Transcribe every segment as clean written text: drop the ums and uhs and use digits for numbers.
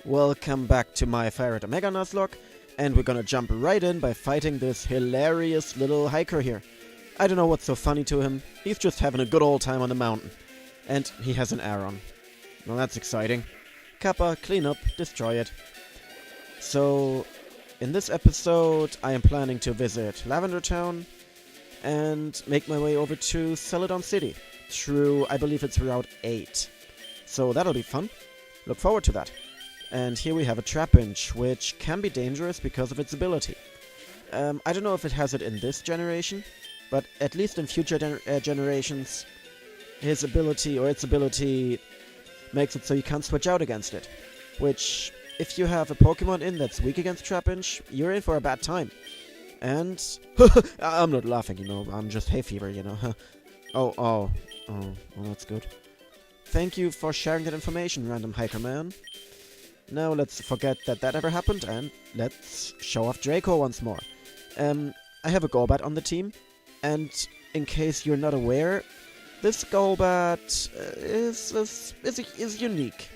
Welcome back to my FireRed Omega Nuzlocke, and we're gonna jump right in by fighting this hilarious little hiker here. I don't know what's so funny to him, he's just having a good old time on the mountain. And he has an Aron. Well, that's exciting. Kappa, clean up, destroy it. So, in this episode, I am planning to visit Lavender Town and make my way over to Celadon City through, I believe it's Route 8. So that'll be fun. Look forward to that. And here we have a Trapinch, which can be dangerous because of its ability. I don't know if it has it in this generation, but at least in future generations, his ability, or its ability, makes it so you can't switch out against it. Which, if you have a Pokemon in that's weak against Trapinch, you're in for a bad time. And... I'm not laughing, you know, I'm just hay fever, you know. Oh, well that's good. Thank you for sharing that information, random hiker man. Now let's forget that ever happened, and let's show off Draco once more. I have a Golbat on the team, and in case you're not aware, this Golbat is unique.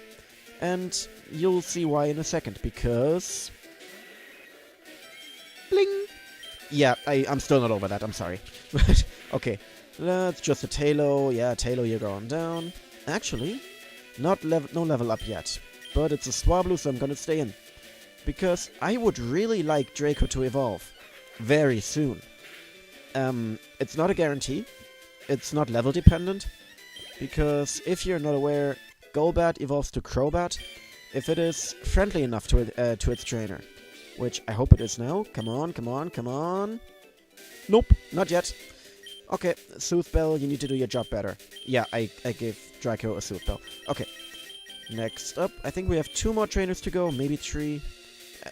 And you'll see why in a second, because... Bling! Yeah, I'm still not over that, I'm sorry. Okay, that's just a Tailo. Yeah, Tailo, you're going down. Actually, no level up yet. But it's a Swablu, so I'm gonna stay in. Because I would really like Draco to evolve. Very soon. It's not a guarantee. It's not level dependent. Because if you're not aware, Golbat evolves to Crobat if it is friendly enough to its trainer. Which I hope it is now. Come on, come on, come on. Nope, not yet. Okay, Sooth Bell, you need to do your job better. Yeah, I gave Draco a Sooth Bell. Okay. Next up, I think we have 2 more trainers to go, maybe 3.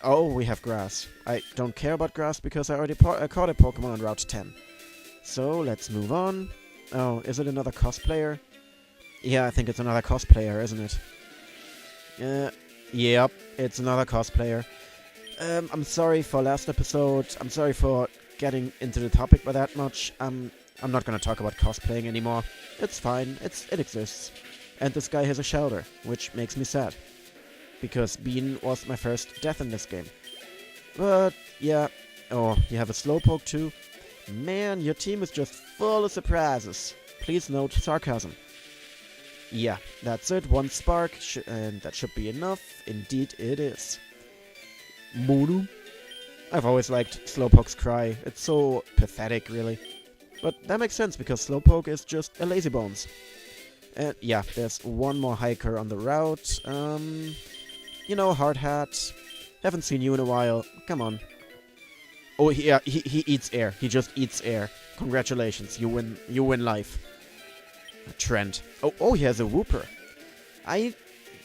Oh, we have Grass. I don't care about Grass because I already caught a Pokemon on Route 10. So, let's move on. Oh, is it another cosplayer? Yeah, I think it's another cosplayer, isn't it? Yep, it's another cosplayer. I'm sorry for last episode. I'm sorry for getting into the topic by that much. I'm not gonna talk about cosplaying anymore. It's fine. It exists. And this guy has a Shouder, which makes me sad. Because Bean was my first death in this game. But, yeah. Oh, you have a Slowpoke too? Man, your team is just full of surprises. Please note sarcasm. Yeah, that's it. 1 spark, and that should be enough. Indeed it is. Mono? I've always liked Slowpoke's cry. It's so pathetic, really. But that makes sense, because Slowpoke is just a lazy bones. And yeah, there's 1 more hiker on the route. You know, Hard Hat. Haven't seen you in a while. Come on. Oh, yeah, he eats air. He just eats air. Congratulations, you win life. Trent. Oh, he has a Wooper.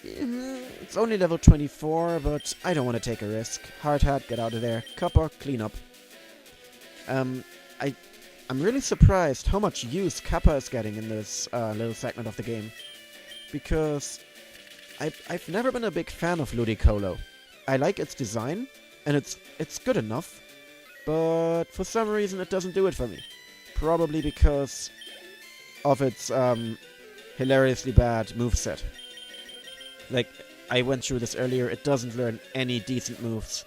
It's only level 24, but I don't want to take a risk. Hard Hat, get out of there. Copper, clean up. I'm really surprised how much use Kappa is getting in this little segment of the game. Because I've never been a big fan of Ludicolo. I like its design, and it's good enough. But for some reason it doesn't do it for me. Probably because of its hilariously bad moveset. Like, I went through this earlier, it doesn't learn any decent moves.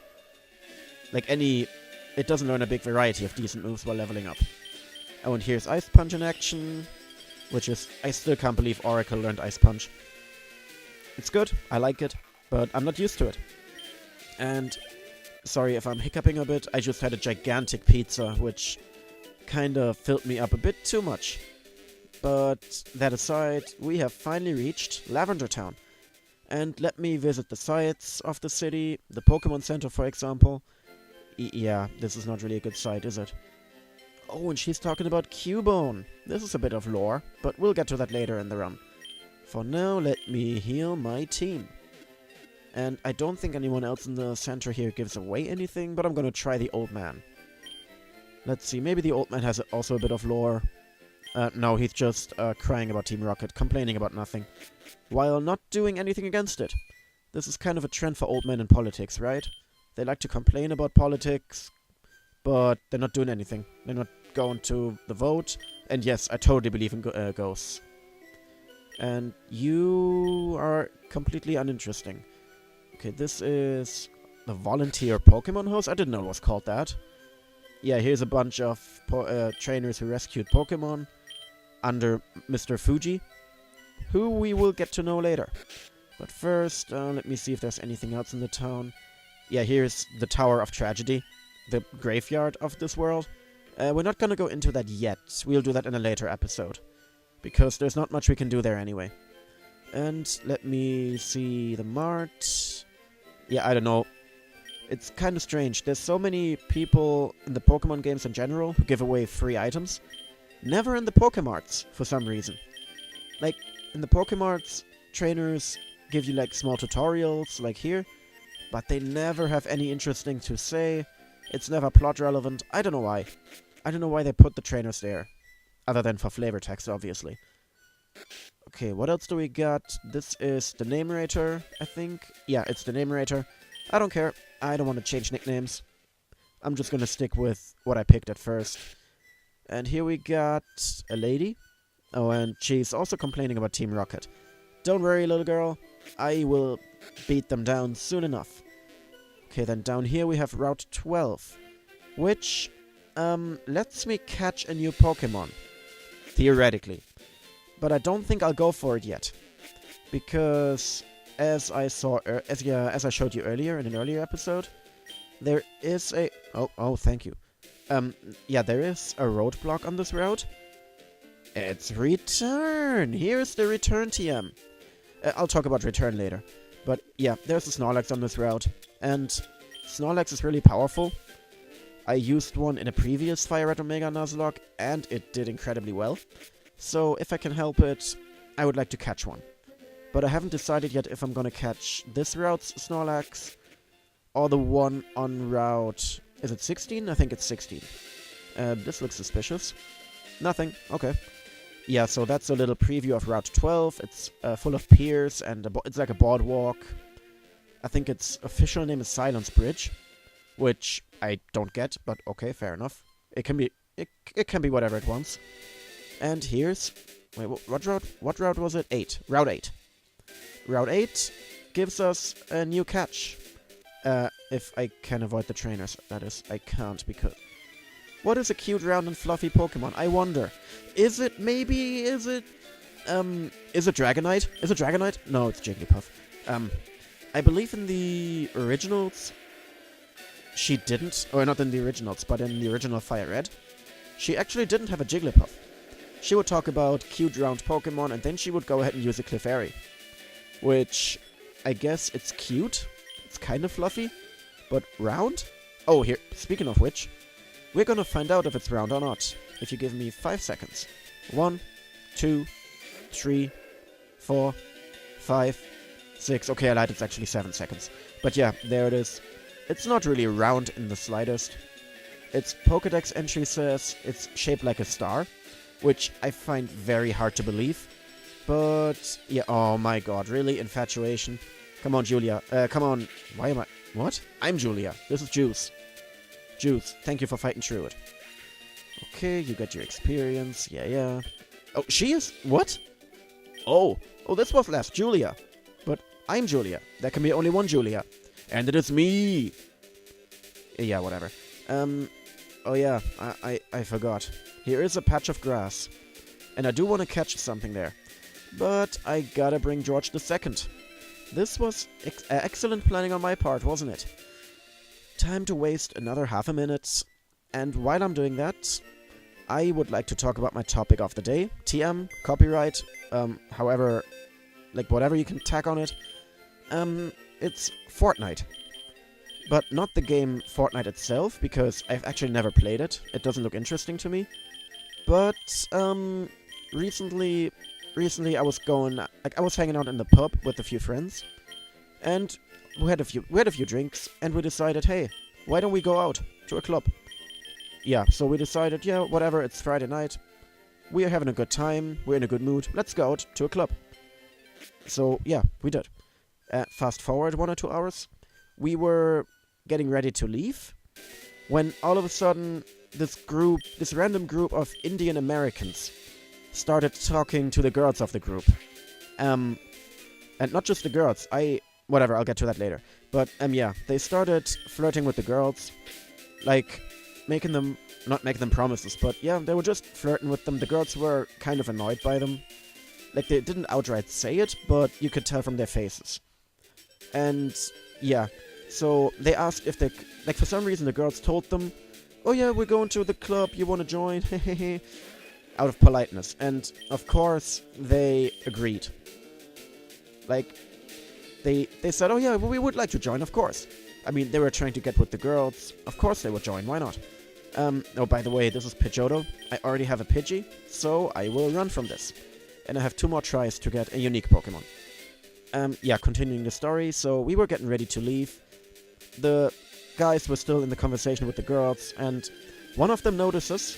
It doesn't learn a big variety of decent moves while leveling up. Oh, and here's Ice Punch in action, which is... I still can't believe Oracle learned Ice Punch. It's good, I like it, but I'm not used to it. And, sorry if I'm hiccuping a bit, I just had a gigantic pizza, which kinda filled me up a bit too much. But, that aside, we have finally reached Lavender Town. And let me visit the sites of the city, the Pokémon Center, for example. Yeah, this is not really a good site, is it? Oh, and she's talking about Cubone. This is a bit of lore, but we'll get to that later in the run. For now, let me heal my team. And I don't think anyone else in the center here gives away anything, but I'm gonna try the old man. Let's see, maybe the old man has also a bit of lore. No, he's just crying about Team Rocket, complaining about nothing, while not doing anything against it. This is kind of a trend for old men in politics, right? They like to complain about politics, but they're not doing anything. They're not going to the vote. And yes, I totally believe in ghosts. And you are completely uninteresting. Okay, this is the volunteer Pokemon host. I didn't know it was called that. Yeah, here's a bunch of trainers who rescued Pokemon under Mr. Fuji, who we will get to know later. But first, let me see if there's anything else in the town. Yeah, here's the Tower of Tragedy, the graveyard of this world. We're not gonna go into that yet. We'll do that in a later episode, because there's not much we can do there anyway. And let me see the mart. Yeah, I don't know. It's kind of strange. There's so many people in the Pokemon games in general who give away free items. Never in the Pokemarts, for some reason. Like, in the Pokemarts, trainers give you, like, small tutorials, like here, but they never have any interesting to say. It's never plot relevant. I don't know why. I don't know why they put the trainers there. Other than for flavor text, obviously. Okay, what else do we got? This is the Namerator, I think. Yeah, it's the Namerator. I don't care. I don't want to change nicknames. I'm just gonna stick with what I picked at first. And here we got a lady. Oh, and she's also complaining about Team Rocket. Don't worry, little girl. I will beat them down soon enough. Okay, then down here we have Route 12, which lets me catch a new Pokemon, theoretically. But I don't think I'll go for it yet, because as I showed you earlier in an earlier episode, there is a thank you. Yeah, there is a roadblock on this route. It's return. Here's the return TM. I'll talk about return later. But yeah, there's a Snorlax on this route, and Snorlax is really powerful. I used one in a previous FireRed Omega Nuzlocke, and it did incredibly well. So if I can help it, I would like to catch one. But I haven't decided yet if I'm gonna catch this route's Snorlax, or the one on route... Is it 16? I think it's 16. This looks suspicious. Nothing. Okay. Yeah, so that's a little preview of Route 12. It's full of piers, and it's like a boardwalk. I think its official name is Silence Bridge, which I don't get, but okay, fair enough. It can be whatever it wants. And here's... Wait, what route? What route was it? 8. Route 8. Route 8 gives us a new catch. If I can avoid the trainers, that is. I can't, because... What is a cute, round, and fluffy Pokemon? I wonder. Is it Dragonite? Is it Dragonite? No, it's Jigglypuff. I believe in the originals, she didn't, or not in the originals, but in the original FireRed, she actually didn't have a Jigglypuff. She would talk about cute, round Pokemon, and then she would go ahead and use a Clefairy. Which, I guess it's cute. It's kind of fluffy. But round? Oh, here, speaking of which, we're gonna find out if it's round or not. If you give me 5 seconds. 1, 2, 3, 4, 5, 6. Okay, I lied, it's actually 7 seconds. But yeah, there it is. It's not really round in the slightest. Its Pokédex entry says it's shaped like a star, which I find very hard to believe. But, yeah, oh my god, really? Infatuation? Come on, Julia. Come on. Why am I... What? I'm Julia. This is Juice. Juice, thank you for fighting through it. Okay, you got your experience. Yeah. Oh, she is... What? Oh, this was last Julia. But I'm Julia. There can be only one Julia. And it is me. Yeah, whatever. Oh yeah, I forgot. Here is a patch of grass. And I do want to catch something there. But I gotta bring George II. This was excellent planning on my part, wasn't it? Time to waste another half a minute. And while I'm doing that, I would like to talk about my topic of the day. TM, copyright, however, like whatever you can tack on it. It's Fortnite. But not the game Fortnite itself, because I've actually never played it. It doesn't look interesting to me. But, recently I was hanging out in the pub with a few friends, and we had a few drinks, and we decided, hey, why don't we go out to a club? Yeah, so we decided, yeah, whatever, it's Friday night, we are having a good time, we're in a good mood, let's go out to a club. So, yeah, we did. Fast forward 1 or 2 hours, we were getting ready to leave, when all of a sudden, this random group of Indian Americans started talking to the girls of the group. And not just the girls. Whatever, I'll get to that later. But, yeah, they started flirting with the girls. Like, not making them promises, but yeah, they were just flirting with them. The girls were kind of annoyed by them. Like, they didn't outright say it, but you could tell from their faces. And, yeah, so they asked if like, for some reason the girls told them, oh yeah, we're going to the club, you want to join? Hehehe. Out of politeness. And, of course, they agreed. Like, they said, oh yeah, well, we would like to join, of course. I mean, they were trying to get with the girls. Of course they would join, why not? Oh, by the way, this is Pidgeotto. I already have a Pidgey, so I will run from this. And I have 2 more tries to get a unique Pokemon. Yeah, continuing the story, so we were getting ready to leave. The guys were still in the conversation with the girls, and one of them notices...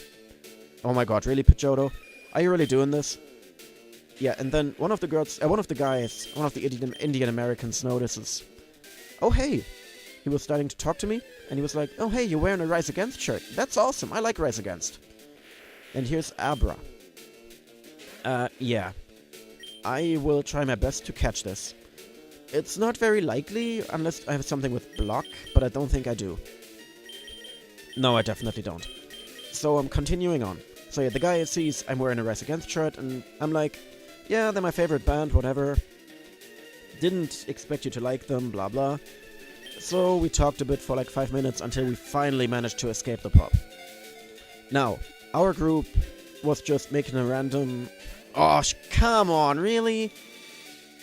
Oh my god, really, Pidgeotto? Are you really doing this? Yeah, and then one of the Indian Americans notices... Oh, hey! He was starting to talk to me, and he was like, oh, hey, you're wearing a Rise Against shirt. That's awesome, I like Rise Against. And here's Abra. Yeah. I will try my best to catch this. It's not very likely, unless I have something with block, but I don't think I do. No, I definitely don't. So I'm continuing on. So yeah, the guy sees I'm wearing a Rise Against shirt, and I'm like, yeah, they're my favorite band, whatever. Didn't expect you to like them, blah blah. So we talked a bit for like 5 minutes until we finally managed to escape the pub. Now, our group was just making a random... Oh, come on, really?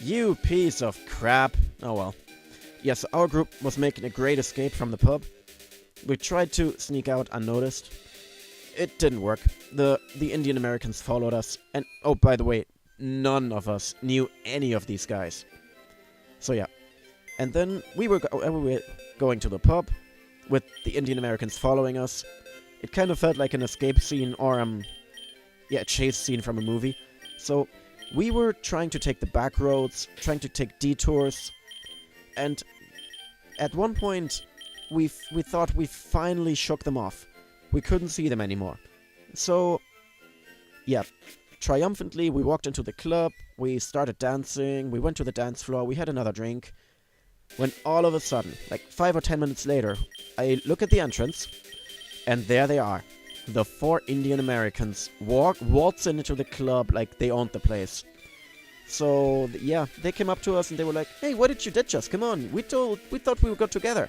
You piece of crap. Oh well. Yes, our group was making a great escape from the pub. We tried to sneak out unnoticed. It didn't work. The Indian Americans followed us. And, oh, by the way, none of us knew any of these guys. So yeah. And then we were going to the pub with the Indian Americans following us. It kind of felt like an escape scene or, a chase scene from a movie. So we were trying to take the back roads, trying to take detours. And at one point, we thought we finally shook them off. We couldn't see them anymore. So, yeah, triumphantly, we walked into the club, we started dancing, we went to the dance floor, we had another drink. When all of a sudden, like 5 or 10 minutes later, I look at the entrance, and there they are. The 4 Indian Americans waltzing into the club like they owned the place. So, yeah, they came up to us and they were like, hey, what did you ditch us? Come on, we thought we would go together.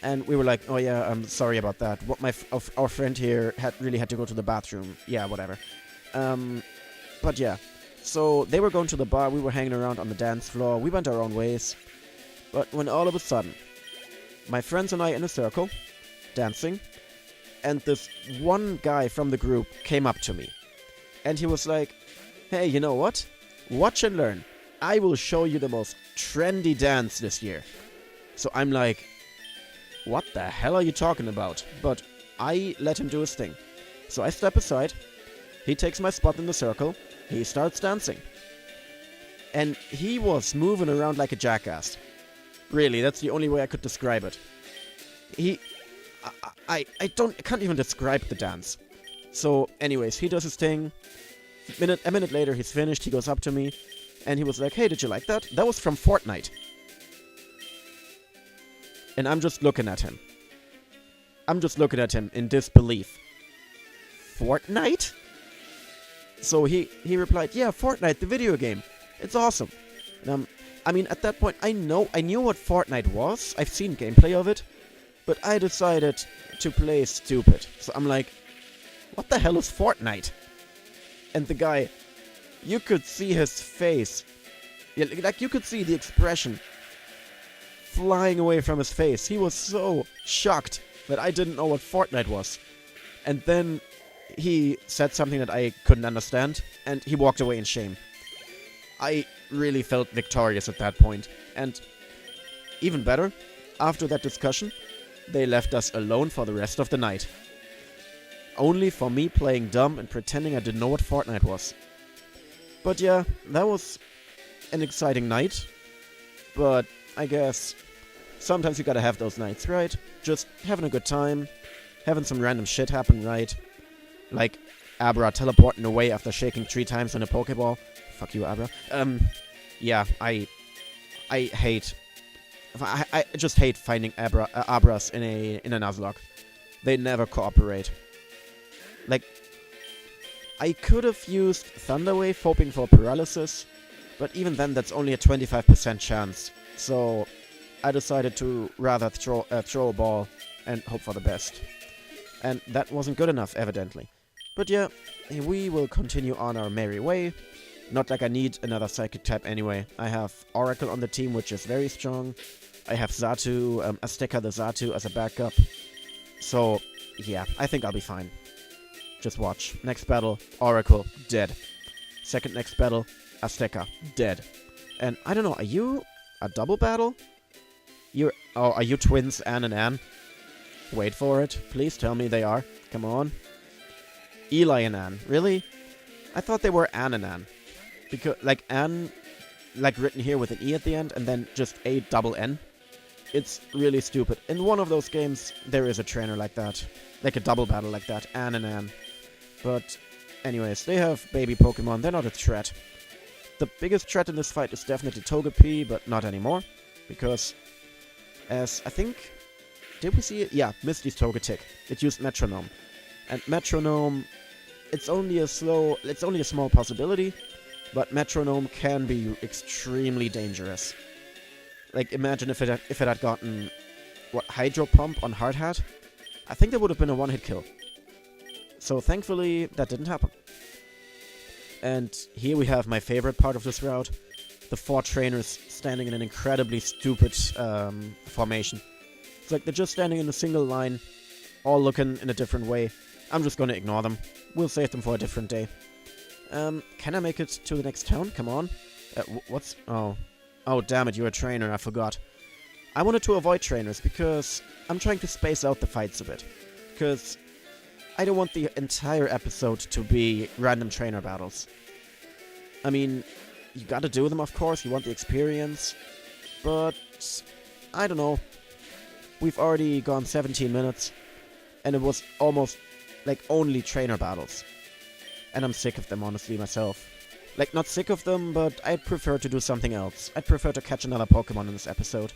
And we were like, oh yeah, I'm sorry about that. Our friend here really had to go to the bathroom. Yeah, whatever. But yeah, so they were going to the bar, we were hanging around on the dance floor, we went our own ways. But when all of a sudden, my friends and I in a circle, dancing, and this one guy from the group came up to me. And he was like, hey, you know what? Watch and learn. I will show you the most trendy dance this year. So I'm like, what the hell are you talking about? But I let him do his thing. So I step aside, he takes my spot in the circle, he starts dancing. And he was moving around like a jackass. Really, that's the only way I could describe it. I can't even describe the dance. So anyways, he does his thing. A minute later, he's finished, he goes up to me, and he was like, hey, did you like that? That was from Fortnite. And I'm just looking at him. I'm just looking at him in disbelief. Fortnite? So he replied, yeah, Fortnite, the video game. It's awesome. And I mean, at that point, I knew what Fortnite was. I've seen gameplay of it. But I decided to play stupid. So I'm like, what the hell is Fortnite? And the guy, you could see his face. Yeah, like, you could see the expression flying away from his face. He was so shocked that I didn't know what Fortnite was. And then he said something that I couldn't understand, and he walked away in shame. I really felt victorious at that point. And even better, after that discussion, they left us alone for the rest of the night. Only for me playing dumb and pretending I didn't know what Fortnite was. But yeah, that was an exciting night. But I guess sometimes you gotta have those nights, right? Just having a good time, having some random shit happen, right? Like Abra teleporting away after shaking 3 times on a Pokeball. Fuck you, Abra. yeah, I hate... I just hate finding Abras in a Nuzlocke. They never cooperate. Like, I could have used Thunder Wave hoping for paralysis, but even then that's only a 25% chance. So I decided to rather throw a ball and hope for the best. And that wasn't good enough, evidently. But yeah, we will continue on our merry way. Not like I need another Psychic type anyway. I have Oracle on the team, which is very strong. I have Xatu, Azteca the Xatu as a backup. So, yeah, I think I'll be fine. Just watch. Next battle, Oracle, dead. Second next battle, Azteca, dead. And I don't know, are you a double battle? Are you twins, Anne and Anne? Wait for it. Please tell me they are. Come on. Eli and Anne. Really? I thought they were Anne and Anne. Because, like, Anne, like, written here with an E at the end, and then just A double N. It's really stupid. In one of those games, there is a trainer like that. Like a double battle like that. Anne and Anne. But, anyways, they have baby Pokemon. They're not a threat. The biggest threat in this fight is definitely Togepi, but not anymore. Because, as I think... Did we see it? Yeah, Misty's Togetic. It used Metronome. And Metronome... It's only a small possibility, but Metronome can be extremely dangerous. Like, imagine if it had gotten... What, Hydro Pump on Hard Hat? I think that would have been a one-hit kill. So, thankfully, that didn't happen. And here we have my favorite part of this route. The 4 trainers standing in an incredibly stupid formation. It's like they're just standing in a single line, all looking in a different way. I'm just gonna ignore them. We'll save them for a different day. Can I make it to the next town? Come on. What's... Oh, damn it, you're a trainer, I forgot. I wanted to avoid trainers because I'm trying to space out the fights a bit. Because I don't want the entire episode to be random trainer battles. I mean, you gotta do them, of course, you want the experience. But, I don't know. We've already gone 17 minutes, and it was almost, like, only trainer battles. And I'm sick of them, honestly, myself. Like, not sick of them, but I'd prefer to do something else. I'd prefer to catch another Pokemon in this episode.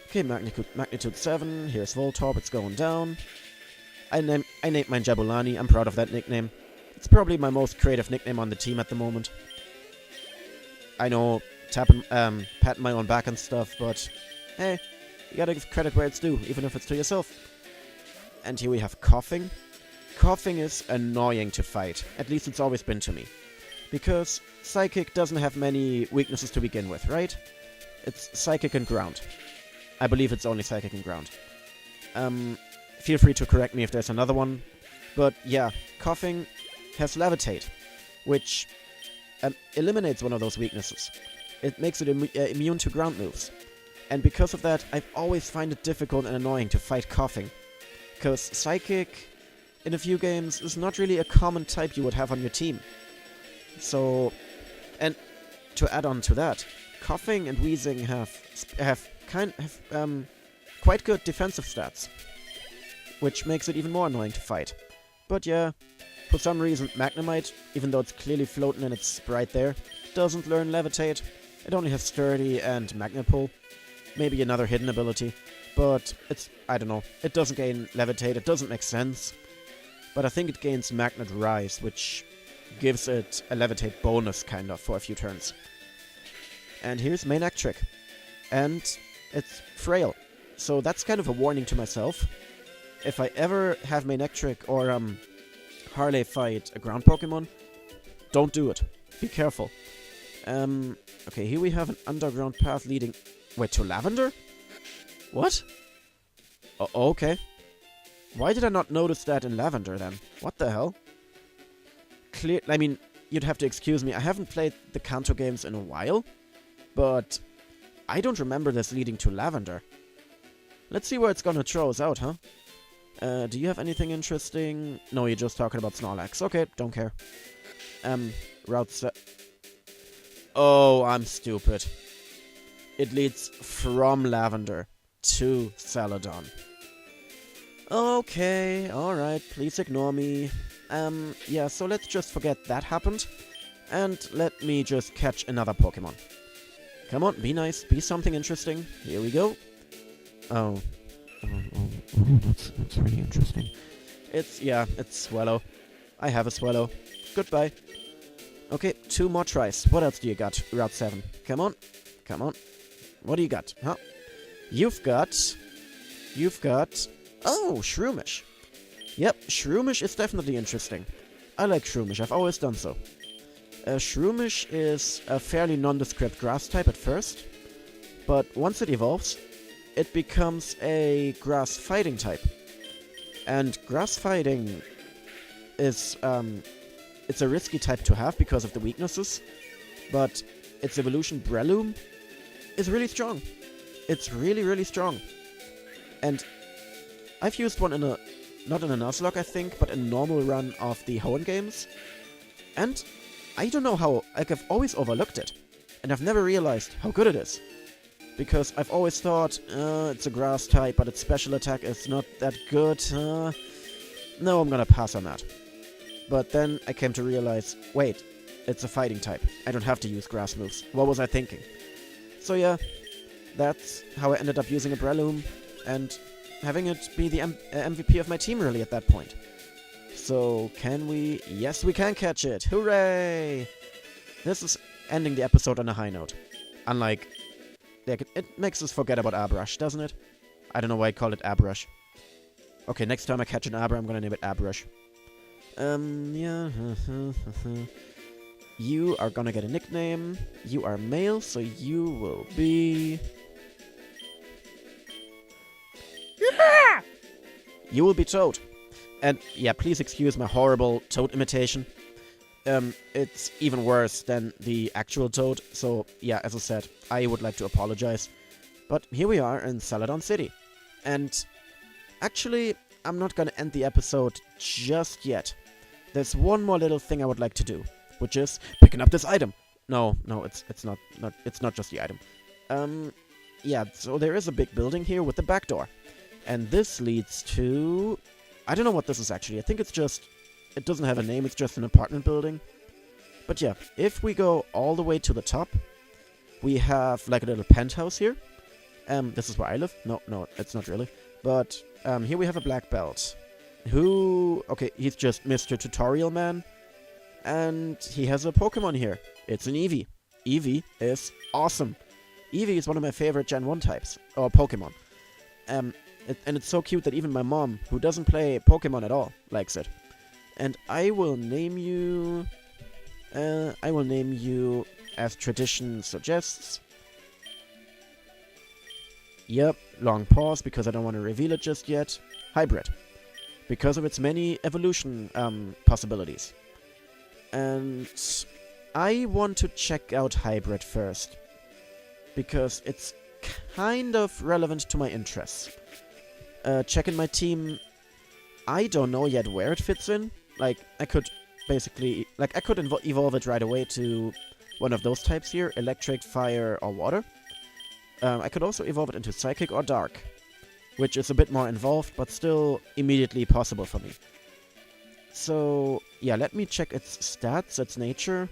Okay, Magnitude 7, here's Voltorb, it's going down. I named mine Jabulani, I'm proud of that nickname. It's probably my most creative nickname on the team at the moment. I know, patting my own back and stuff, but hey, you gotta give credit where it's due, even if it's to yourself. And here we have Coughing. Coughing is annoying to fight, at least it's always been to me. Because Psychic doesn't have many weaknesses to begin with, right? It's Psychic and Ground. I believe it's only Psychic and Ground. Feel free to correct me if there's another one. But yeah, Coughing has Levitate, which eliminates one of those weaknesses. It makes it immune to ground moves. And because of that, I've always find it difficult and annoying to fight Coughing. Because Psychic, in a few games, is not really a common type you would have on your team. So, and to add on to that, Coughing and Wheezing have quite good defensive stats, which makes it even more annoying to fight. But yeah, for some reason Magnemite, even though it's clearly floating and it's right there, doesn't learn Levitate. It only has Sturdy and Magnet Pull, maybe another hidden ability, but I don't know, it doesn't gain Levitate, it doesn't make sense. But I think it gains Magnet Rise, which gives it a Levitate bonus, kind of, for a few turns. And here's main Trick. And it's Frail. So that's kind of a warning to myself. If I ever have main Trick or Harley fight a ground Pokemon, don't do it. Be careful. Okay, here we have an underground path leading... Wait, to Lavender? What? Okay. Why did I not notice that in Lavender, then? What the hell? I mean, you'd have to excuse me, I haven't played the Kanto games in a while, but I don't remember this leading to Lavender. Let's see where it's gonna throw us out, huh? Do you have anything interesting? No, you're just talking about Snorlax. Okay, don't care. Route Oh, I'm stupid. It leads from Lavender to Celadon. Okay, alright, please ignore me. Yeah, so let's just forget that happened, and let me just catch another Pokemon. Come on, be nice. Be something interesting. Here we go. Oh. That's really interesting. It's Swallow. I have a Swallow. Goodbye. Okay, 2 more tries. What else do you got, Route 7? Come on. Come on. What do you got? Huh? You've got... Oh, Shroomish. Yep, Shroomish is definitely interesting. I like Shroomish. I've always done so. Shroomish is a fairly nondescript grass type at first, but once it evolves, it becomes a grass fighting type. And grass fighting is, it's a risky type to have because of the weaknesses, but its evolution Breloom is really strong. It's really, really strong. And I've used one not in a Nuzlocke, I think, but a normal run of the Hoenn games. And I don't know how, I've always overlooked it. And I've never realized how good it is. Because I've always thought, it's a grass type, but its special attack is not that good. No, I'm gonna pass on that. But then I came to realize, wait, it's a fighting type. I don't have to use grass moves. What was I thinking? So yeah, that's how I ended up using a Breloom, and having it be the MVP of my team really at that point. So, can we... Yes, we can catch it! Hooray! This is ending the episode on a high note. Unlike... It makes us forget about Abrush, doesn't it? I don't know why I called it Abrush. Okay, next time I catch an Abra, I'm gonna name it Abrush. Yeah... You are gonna get a nickname. You are male, so you will be... You will be Toad. And yeah, please excuse my horrible Toad imitation. It's even worse than the actual Toad, so yeah, as I said, I would like to apologize. But here we are in Celadon City. And actually, I'm not gonna end the episode just yet. There's one more little thing I would like to do, which is picking up this item. No, it's not just the item. Yeah, so there is a big building here with the back door. And this leads to... I don't know what this is actually. I think it's just... It doesn't have a name, it's just an apartment building. But yeah, if we go all the way to the top, we have like a little penthouse here. This is where I live. No, it's not really. But here we have a black belt. Who... Okay, he's just Mr. Tutorial Man. And he has a Pokemon here. It's an Eevee. Eevee is awesome. Eevee is one of my favorite Gen 1 types. Or Pokemon. And it's so cute that even my mom, who doesn't play Pokemon at all, likes it. And I will name you... as tradition suggests. Yep, long pause because I don't want to reveal it just yet. Hybrid. Because of its many evolution possibilities. And I want to check out Hybrid first. Because it's kind of relevant to my interests. Checking my team, I don't know yet where it fits in. Like, I could basically... Like, I could evolve it right away to one of those types here. Electric, fire, or water. I could also evolve it into Psychic or Dark. Which is a bit more involved, but still immediately possible for me. So, yeah, let me check its stats, its nature.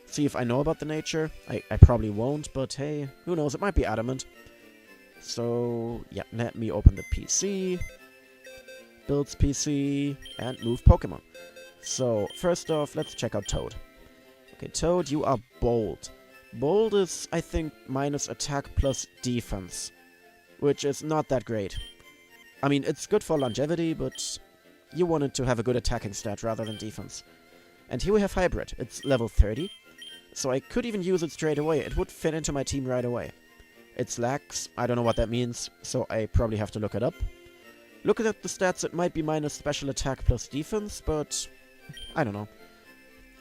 See if I know about the nature. I probably won't, but hey, who knows, it might be adamant. So, yeah, let me open the PC. Builds PC, and move Pokemon. So, first off, let's check out Toad. Okay, Toad, you are Bold. Bold is, I think, minus attack plus defense. Which is not that great. I mean, it's good for longevity, but you wanted to have a good attacking stat rather than defense. And here we have Hybrid. It's level 30. So I could even use it straight away. It would fit into my team right away. It's lax. I don't know what that means, so I probably have to look it up. Looking at the stats, it might be minus special attack plus defense, but I don't know.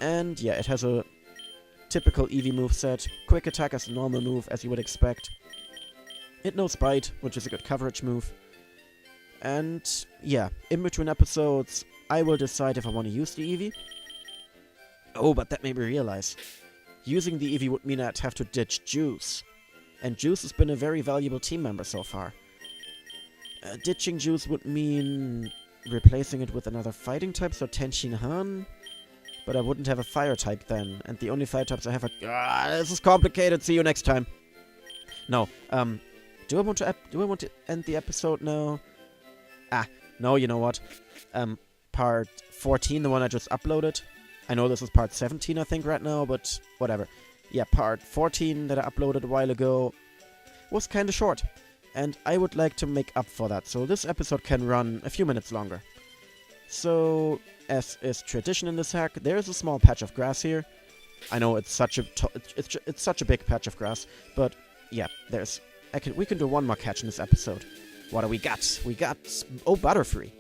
And yeah, it has a typical Eevee moveset. Quick attack as a normal move, as you would expect. It knows Bite, which is a good coverage move. And yeah, in between episodes, I will decide if I want to use the Eevee. Oh, but that made me realize. Using the Eevee would mean I'd have to ditch Juice. And Juice has been a very valuable team member so far. Ditching Juice would mean replacing it with another fighting type, so Tenshinhan. But I wouldn't have a fire type then, and the only fire types I have are... this is complicated, see you next time. No. Do I want to end the episode now? No, you know what? Part 14, the one I just uploaded. I know this is part 17, I think, right now, but whatever. Yeah, part 14 that I uploaded a while ago was kind of short. And I would like to make up for that, so this episode can run a few minutes longer. So, as is tradition in this hack, there is a small patch of grass here. I know it's such a big patch of grass, but yeah, we can do one more catch in this episode. What do we got? We got Butterfree.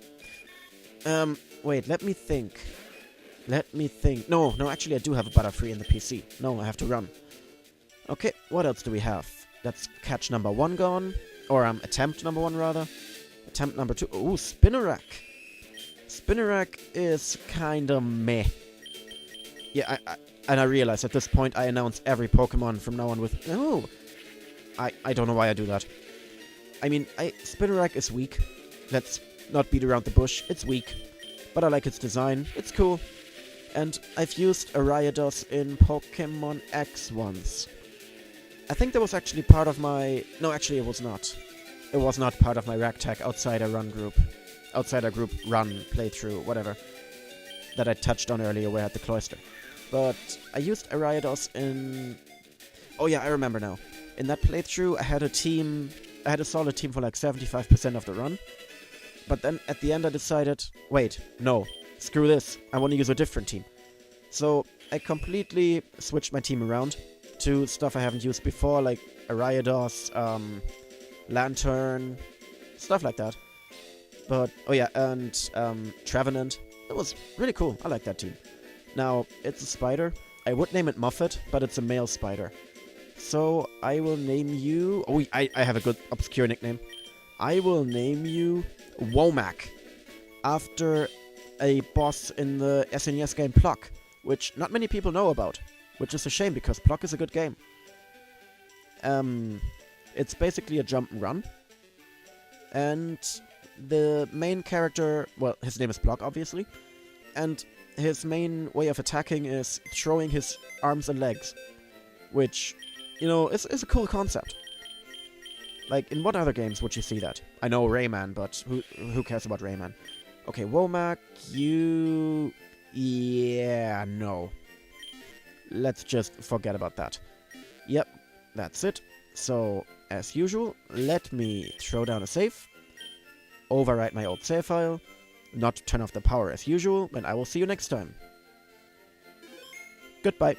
Wait, let me think. No, actually I do have a Butterfree in the PC. No, I have to run. Okay, what else do we have? That's catch number 1 gone. Or, attempt number 1, rather. Attempt number 2. Ooh, Spinarak. Spinarak is kinda meh. Yeah, I realize at this point I announce every Pokemon from now on with... Oh! I don't know why I do that. I mean, Spinarak is weak. Let's not beat around the bush. It's weak. But I like its design. It's cool. And I've used Ariados in Pokemon X once. I think that was actually part of my... No, actually it was not. It was not part of my Ragtag Outsider group run, playthrough, whatever. That I touched on earlier where I had the Cloister. But I used Ariados in... Oh yeah, I remember now. In that playthrough I had a solid team for like 75% of the run. But then at the end I decided, wait, no, screw this, I want to use a different team. So I completely switched my team around to stuff I haven't used before, like Ariados, Lantern, stuff like that. But, oh yeah, and Trevenant. It was really cool, I like that team. Now, it's a spider. I would name it Muffet, but it's a male spider. So I will name you... Oh, I have a good obscure nickname. I will name you Womack, after a boss in the SNES game Pluck, which not many people know about, which is a shame because Pluck is a good game. It's basically a jump and run, and the main character, well, his name is Pluck, obviously, and his main way of attacking is throwing his arms and legs, which, you know, is a cool concept. Like, in what other games would you see that? I know Rayman, but who cares about Rayman? Okay, Womack, you... Yeah, no. Let's just forget about that. Yep, that's it. So, as usual, let me throw down a save, overwrite my old save file, not turn off the power as usual, and I will see you next time. Goodbye.